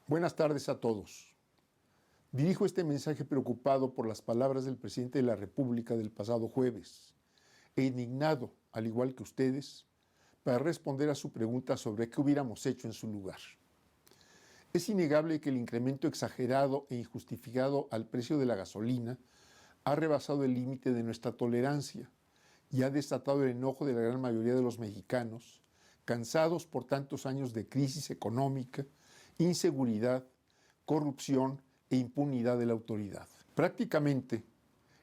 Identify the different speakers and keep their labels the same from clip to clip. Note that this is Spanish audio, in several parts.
Speaker 1: Buenas tardes a todos. Dirijo este mensaje preocupado por las palabras del presidente de la República del pasado jueves e indignado, al igual que ustedes, para responder a su pregunta sobre qué hubiéramos hecho en su lugar. Es innegable que el incremento exagerado e injustificado al precio de la gasolina ha rebasado el límite de nuestra tolerancia y ha desatado el enojo de la gran mayoría de los mexicanos, cansados por tantos años de crisis económica, inseguridad, corrupción e impunidad de la autoridad. Prácticamente,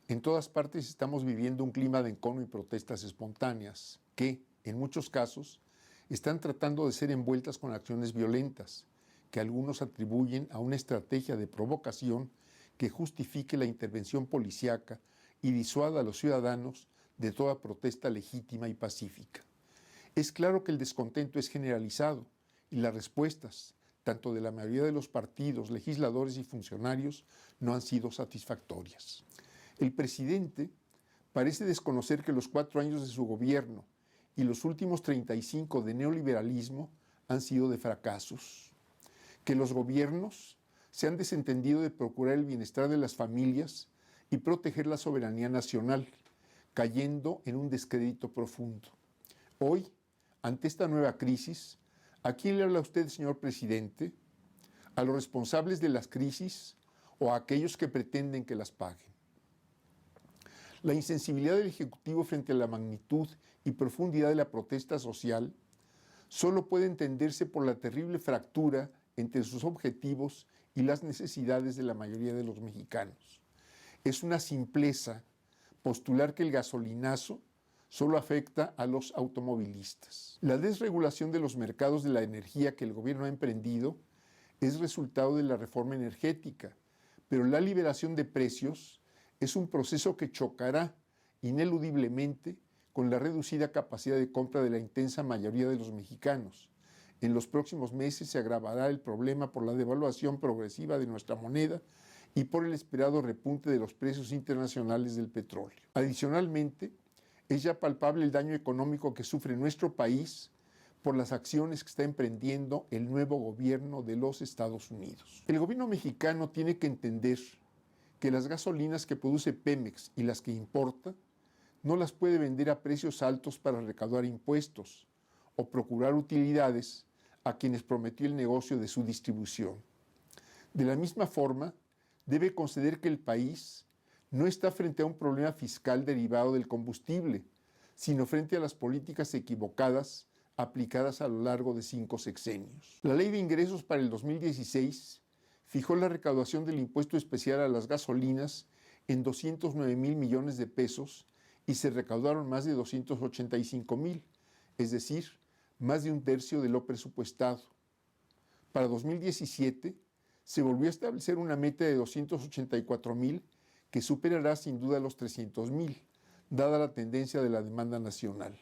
Speaker 1: en todas partes estamos viviendo un clima de encono y protestas espontáneas que, en muchos casos, están tratando de ser envueltas con acciones violentas, que algunos atribuyen a una estrategia de provocación que justifique la intervención policíaca y disuada a los ciudadanos de toda protesta legítima y pacífica. Es claro que el descontento es generalizado y las respuestas, tanto de la mayoría de los partidos, legisladores y funcionarios, no han sido satisfactorias. El presidente parece desconocer que los 4 años de su gobierno y los últimos 35 de neoliberalismo han sido de fracasos, que los gobiernos se han desentendido de procurar el bienestar de las familias y proteger la soberanía nacional, cayendo en un descrédito profundo. Hoy, ante esta nueva crisis, ¿a quién le habla usted, señor presidente? ¿A los responsables de las crisis o a aquellos que pretenden que las paguen? La insensibilidad del Ejecutivo frente a la magnitud y profundidad de la protesta social solo puede entenderse por la terrible fractura entre sus objetivos y las necesidades de la mayoría de los mexicanos. Es una simpleza postular que el gasolinazo solo afecta a los automovilistas. La desregulación de los mercados de la energía que el gobierno ha emprendido es resultado de la reforma energética, pero la liberación de precios es un proceso que chocará ineludiblemente con la reducida capacidad de compra de la intensa mayoría de los mexicanos. En los próximos meses se agravará el problema por la devaluación progresiva de nuestra moneda y por el esperado repunte de los precios internacionales del petróleo. Adicionalmente, es ya palpable el daño económico que sufre nuestro país por las acciones que está emprendiendo el nuevo gobierno de los Estados Unidos. El gobierno mexicano tiene que entender que las gasolinas que produce Pemex y las que importa no las puede vender a precios altos para recaudar impuestos o procurar utilidades a quienes prometió el negocio de su distribución. De la misma forma, debe conceder que el país no está frente a un problema fiscal derivado del combustible, sino frente a las políticas equivocadas aplicadas a lo largo de 5 sexenios. La Ley de Ingresos para el 2016 fijó la recaudación del impuesto especial a las gasolinas en 209,000 millones de pesos y se recaudaron más de 285,000, es decir, más de un tercio de lo presupuestado. Para 2017 se volvió a establecer una meta de 284,000 que superará sin duda los 300,000, dada la tendencia de la demanda nacional.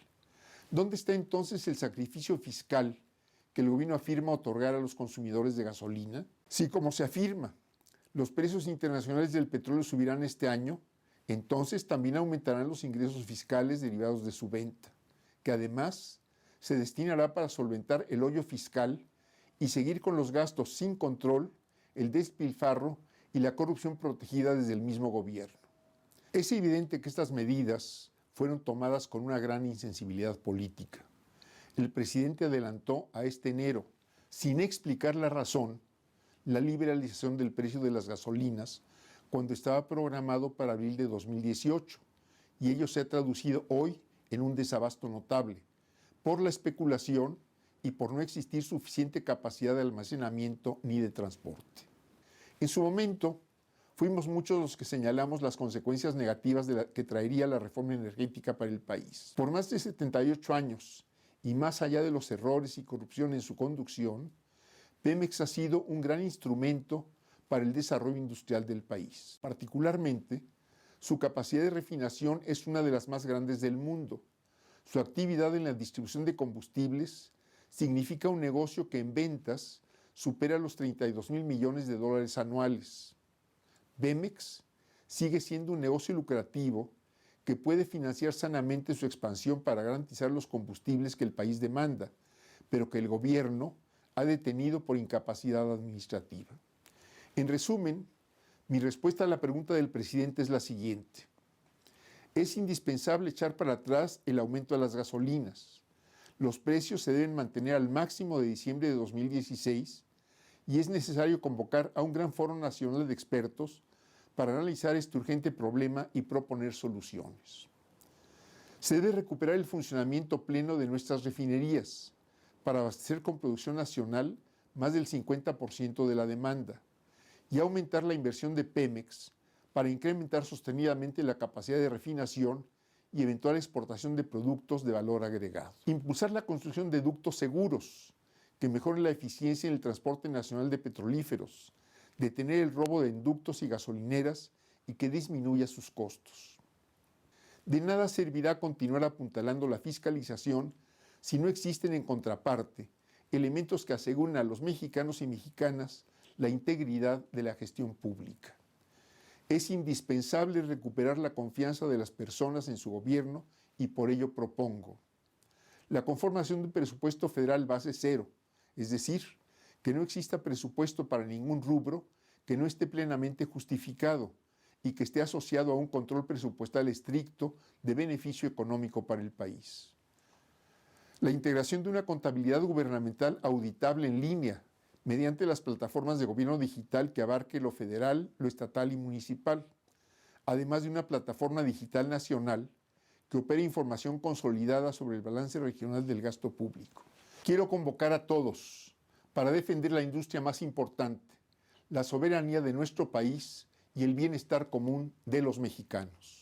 Speaker 1: ¿Dónde está entonces el sacrificio fiscal que el gobierno afirma otorgar a los consumidores de gasolina? Si, como se afirma, los precios internacionales del petróleo subirán este año, entonces también aumentarán los ingresos fiscales derivados de su venta, que además se destinará para solventar el hoyo fiscal y seguir con los gastos sin control, el despilfarro y la corrupción protegida desde el mismo gobierno. Es evidente que estas medidas fueron tomadas con una gran insensibilidad política. El presidente adelantó a este enero, sin explicar la razón, la liberalización del precio de las gasolinas cuando estaba programado para abril de 2018, y ello se ha traducido hoy en un desabasto notable, por la especulación y por no existir suficiente capacidad de almacenamiento ni de transporte. En su momento, fuimos muchos los que señalamos las consecuencias negativas que traería la reforma energética para el país. Por más de 78 años y más allá de los errores y corrupción en su conducción, Pemex ha sido un gran instrumento para el desarrollo industrial del país. Particularmente, su capacidad de refinación es una de las más grandes del mundo. Su actividad en la distribución de combustibles significa un negocio que en ventas supera los 32,000 millones de dólares anuales. Pemex sigue siendo un negocio lucrativo que puede financiar sanamente su expansión para garantizar los combustibles que el país demanda, pero que el gobierno ha detenido por incapacidad administrativa. En resumen, mi respuesta a la pregunta del presidente es la siguiente. Es indispensable echar para atrás el aumento de las gasolinas. Los precios se deben mantener al máximo de diciembre de 2016 y es necesario convocar a un gran foro nacional de expertos para analizar este urgente problema y proponer soluciones. Se debe recuperar el funcionamiento pleno de nuestras refinerías para abastecer con producción nacional más del 50% de la demanda y aumentar la inversión de Pemex para incrementar sostenidamente la capacidad de refinación y eventual exportación de productos de valor agregado. Impulsar la construcción de ductos seguros que mejoren la eficiencia en el transporte nacional de petrolíferos, detener el robo de ductos y gasolineras y que disminuya sus costos. De nada servirá continuar apuntalando la fiscalización si no existen en contraparte elementos que aseguren a los mexicanos y mexicanas la integridad de la gestión pública. Es indispensable recuperar la confianza de las personas en su gobierno y por ello propongo la conformación de un presupuesto federal base cero, es decir, que no exista presupuesto para ningún rubro que no esté plenamente justificado y que esté asociado a un control presupuestal estricto de beneficio económico para el país. La integración de una contabilidad gubernamental auditable en línea mediante las plataformas de gobierno digital que abarque lo federal, lo estatal y municipal, además de una plataforma digital nacional que opere información consolidada sobre el balance regional del gasto público. Quiero convocar a todos para defender la industria más importante, la soberanía de nuestro país y el bienestar común de los mexicanos.